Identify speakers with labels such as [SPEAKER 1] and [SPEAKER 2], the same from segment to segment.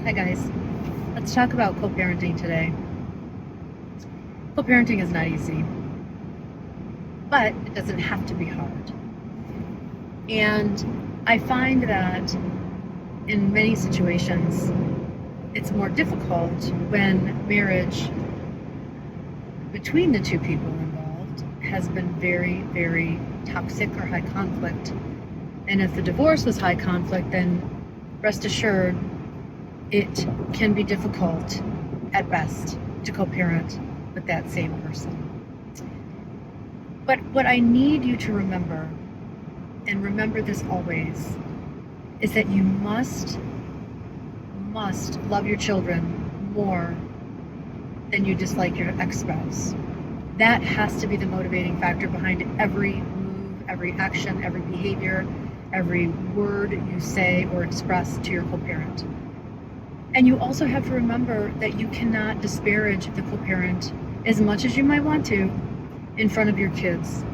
[SPEAKER 1] Hi guys, let's talk about co-parenting today. Co-parenting is not easy, but it doesn't have to be hard. And I find that in many situations, it's more difficult when marriage between the two people involved has been very, very toxic or high conflict. And if the divorce was high conflict, then rest assured, it can be difficult at best to co-parent with that same person. But what I need you to remember, and remember this always, is that you must love your children more than you dislike your ex-spouse. That has to be the motivating factor behind every move, every action, every behavior, every word you say or express to your co-parent. And you also have to remember that you cannot disparage the co-parent as much as you might want to in front of your kids.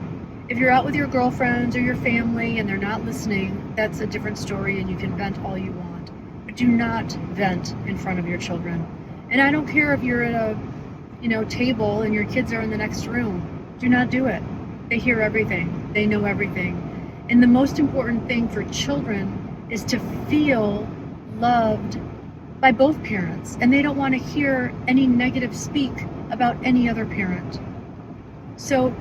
[SPEAKER 1] If you're out with your girlfriends or your family and they're not listening, that's a different story and you can vent all you want. But do not vent in front of your children. And I don't care if you're at a table and your kids are in the next room. Do not do it. They hear everything. They know everything. And the most important thing for children is to feel loved by both parents, and they don't want to hear any negative speak about any other parent. So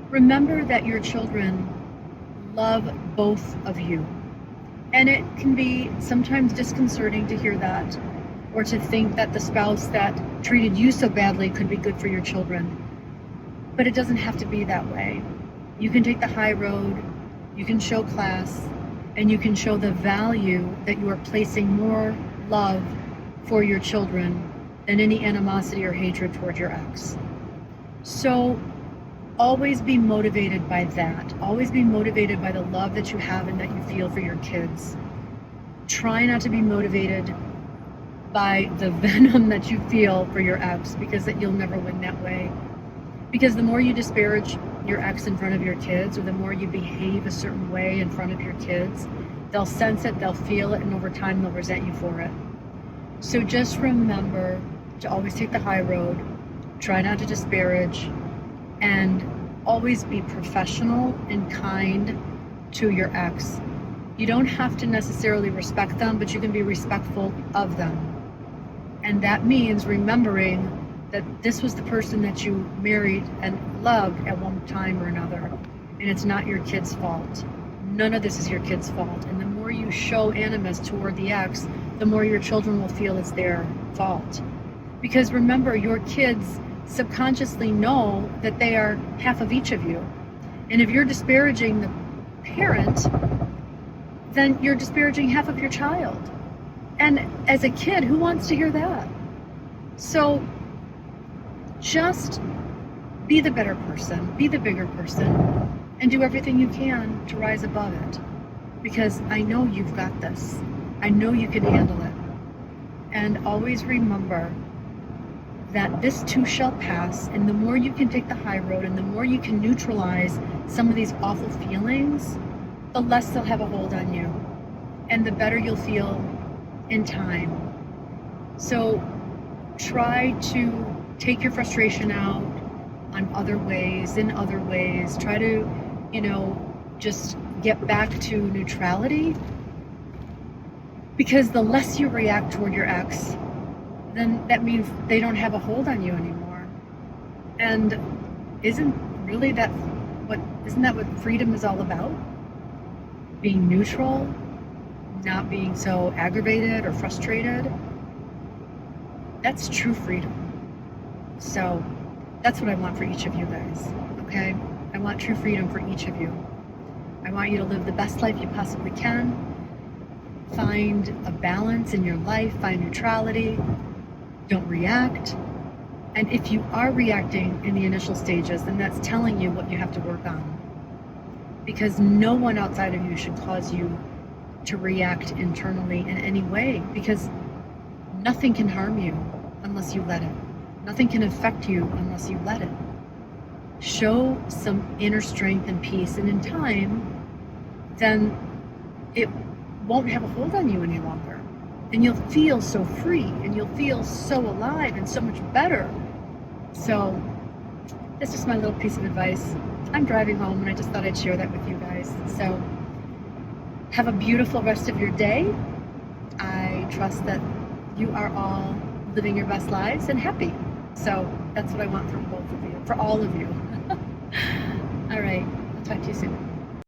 [SPEAKER 1] remember that your children love both of you. And it can be sometimes disconcerting to hear that, or to think that the spouse that treated you so badly could be good for your children. But it doesn't have to be that way. You can take the high road, you can show class, and you can show the value that you are placing more love for your children than any animosity or hatred toward your ex. So always be motivated by that. Always be motivated by the love that you have and that you feel for your kids. Try not to be motivated by the venom that you feel for your ex, because that you'll never win that way. Because the more you disparage your ex in front of your kids, or the more you behave a certain way in front of your kids, they'll sense it, they'll feel it, and over time they'll resent you for it. So just remember to always take the high road, try not to disparage, and always be professional and kind to your ex. You don't have to necessarily respect them, but you can be respectful of them. And that means remembering that this was the person that you married and loved at one time or another, and it's not your kid's fault. None of this is your kid's fault. And the more you show animus toward the ex, the more your children will feel it's their fault. Because remember, your kids subconsciously know that they are half of each of you. And if you're disparaging the parent, then you're disparaging half of your child. And as a kid, who wants to hear that? So just be the better person, be the bigger person, and do everything you can to rise above it. Because I know you've got this. I know you can handle it. And always remember that this too shall pass, and the more you can take the high road and the more you can neutralize some of these awful feelings, the less they'll have a hold on you, and the better you'll feel in time. So try to take your frustration out on other ways, in other ways. Try to, just get back to neutrality, because the less you react toward your ex, then that means they don't have a hold on you anymore. And isn't that what freedom is all about? Being neutral, not being so aggravated or frustrated. That's true freedom. So that's what I want for each of you guys, okay? I want true freedom for each of you. I want you to live the best life you possibly can. Find a balance in your life, find neutrality. Don't react. And if you are reacting in the initial stages, then that's telling you what you have to work on. Because no one outside of you should cause you to react internally in any way, because nothing can harm you unless you let it. Nothing can affect you unless you let it. Show some inner strength and peace, and in time, then it won't have a hold on you any longer. And you'll feel so free, and you'll feel so alive and so much better. So that's just my little piece of advice. I'm driving home, and I just thought I'd share that with you guys. So have a beautiful rest of your day. I trust that you are all living your best lives and happy. So that's what I want from both of you, for all of you. All right, I'll talk to you soon.